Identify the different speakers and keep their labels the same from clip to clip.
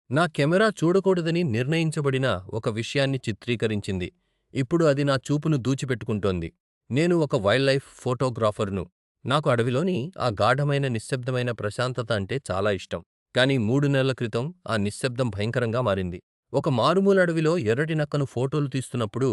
Speaker 1: నా కెమెరా చూడకూడదని నిర్ణయించబడిన ఒక విషయాన్ని చిత్రీకరించింది, ఇప్పుడు అది నా చూపును దూచిపెట్టుకుంటోంది. నేను ఒక వైల్డ్ లైఫ్ ఫోటోగ్రాఫర్ను, నాకు అడవిలోని ఆ గాఢమైన నిశ్శబ్దమైన ప్రశాంతత అంటే చాలా ఇష్టం. కానీ 3 నెలల క్రితం ఆ నిశ్శబ్దం భయంకరంగా మారింది. ఒక మారుమూల అడవిలో ఎర్రటి నక్కను ఫోటోలు తీస్తున్నప్పుడు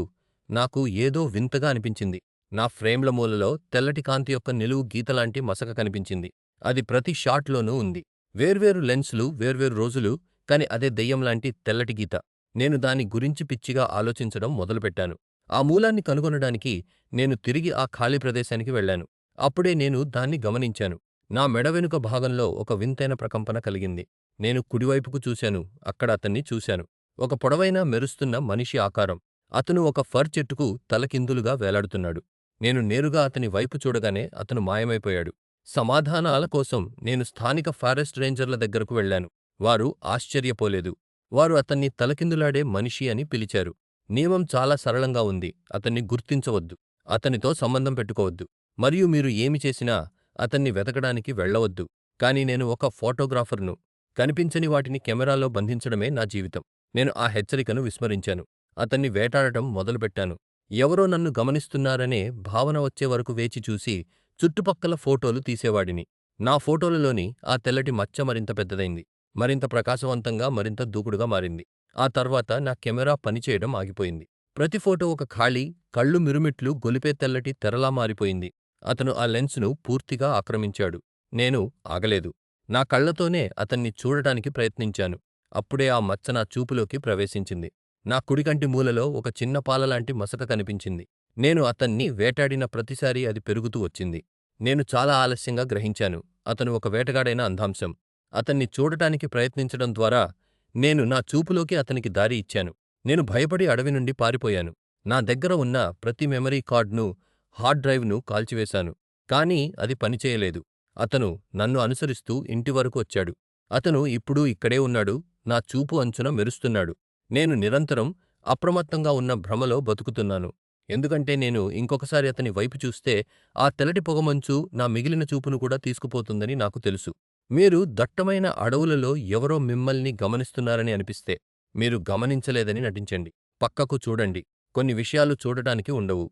Speaker 1: నాకు ఏదో వింతగా అనిపించింది. నా ఫ్రేమ్ల మూలలో తెల్లటి కాంతి యొక్క నిలువు గీతలాంటి మసక కనిపించింది. అది ప్రతి షాట్లోనూ ఉంది. వేర్వేరు లెన్సులు, వేర్వేరు రోజులు, కానీ అదే దెయ్యంలాంటి తెల్లటి గీత. నేను దాని గురించి పిచ్చిగా ఆలోచించడం మొదలుపెట్టాను. ఆ మూలాన్ని కనుగొనడానికి నేను తిరిగి ఆ ఖాళీ ప్రదేశానికి వెళ్ళాను. అప్పుడే నేను దాన్ని గమనించాను. నా మెడ వెనుక భాగంలో ఒక వింతైన ప్రకంపన కలిగింది. నేను కుడివైపుకు చూశాను. అక్కడ అతన్ని చూశాను. ఒక పొడవైన, మెరుస్తున్న మనిషి ఆకారం. అతను ఒక ఫర్ చెట్టుకు తలకిందులుగా వేలాడుతున్నాడు. నేను నేరుగా అతని వైపు చూడగానే అతను మాయమైపోయాడు. సమాధానాల కోసం నేను స్థానిక ఫారెస్ట్ రేంజర్ల దగ్గరకు వెళ్ళాను. వారు ఆశ్చర్యపోలేదు. వారు అతన్ని తలకిందులాడే మనిషి అని పిలిచారు. నియమం చాలా సరళంగా ఉంది. అతన్ని గుర్తించవద్దు. అతనితో సంబంధం పెట్టుకోవద్దు. మరియు మీరు ఏమి చేసినా అతన్ని వెతకడానికి వెళ్ళవద్దు. కానీ నేను ఒక ఫోటోగ్రాఫర్ను. కనిపించని వాటిని కెమెరాలో బంధించడమే నా జీవితం. నేను ఆ హెచ్చరికను విస్మరించాను. అతన్ని వేటాడటం మొదలుపెట్టాను. ఎవరో నన్ను గమనిస్తున్నారనే భావన వచ్చే వరకు వేచి చూసి, చుట్టుపక్కల ఫోటోలు తీసేవాడిని. నా ఫోటోలలోని ఆ తెల్లటి మచ్చ మరింత పెద్దదైంది. మరింత ప్రకాశవంతంగా, మరింత దూకుడుగా మారింది. ఆ తర్వాత నా కెమెరా పనిచేయడం ఆగిపోయింది. ప్రతి ఫోటో ఒక ఖాళీ, కళ్ళు మిరుమిట్లు గొలిపే తెల్లటి తెరలా మారిపోయింది. అతను ఆ లెన్స్‌ను పూర్తిగా ఆక్రమించాడు. నేను ఆగలేదు. నా కళ్ళతోనే అతన్ని చూడటానికి ప్రయత్నించాను. అప్పుడే ఆ మచ్చ నా చూపులోకి ప్రవేశించింది. నా కుడికంటి మూలలో ఒక చిన్న పాలలాంటి మసక కనిపించింది. నేను అతన్ని వేటాడిన ప్రతిసారీ అది పెరుగుతూ వచ్చింది. నేను చాలా ఆలస్యంగా గ్రహించాను. అతను ఒక వేటగాడైన అంధాంశం. అతన్ని చూడటానికి ప్రయత్నించడం ద్వారా నేను నా చూపులోకి అతనికి దారి ఇచ్చాను. నేను భయపడి అడవి నుండి పారిపోయాను. నా దగ్గర ఉన్న ప్రతి మెమరీ కార్డ్‌ను, హార్డ్ డ్రైవ్‌ను కాల్చివేశాను. కానీ అది పనిచేయలేదు. అతను నన్ను అనుసరిస్తూ ఇంటి వరకు వచ్చాడు. అతను ఇప్పుడూ ఇక్కడే ఉన్నాడు. నా చూపు అంచున మెరుస్తున్నాడు. నేను నిరంతరం అప్రమత్తంగా ఉన్న భ్రమలో బతుకుతున్నాను. ఎందుకంటే నేను ఇంకొకసారి అతని వైపు చూస్తే ఆ తెల్లటి పొగమంచు నా మిగిలిన చూపును కూడా తీసుకుపోతుందని నాకు తెలుసు. మీరు దట్టమైన అడవులలో ఎవరో మిమ్మల్ని గమనిస్తున్నారని అనిపిస్తే, మీరు గమనించలేదని నటించండి. పక్కకు చూడండి. కొన్ని విషయాలు చూడటానికి ఉండవు.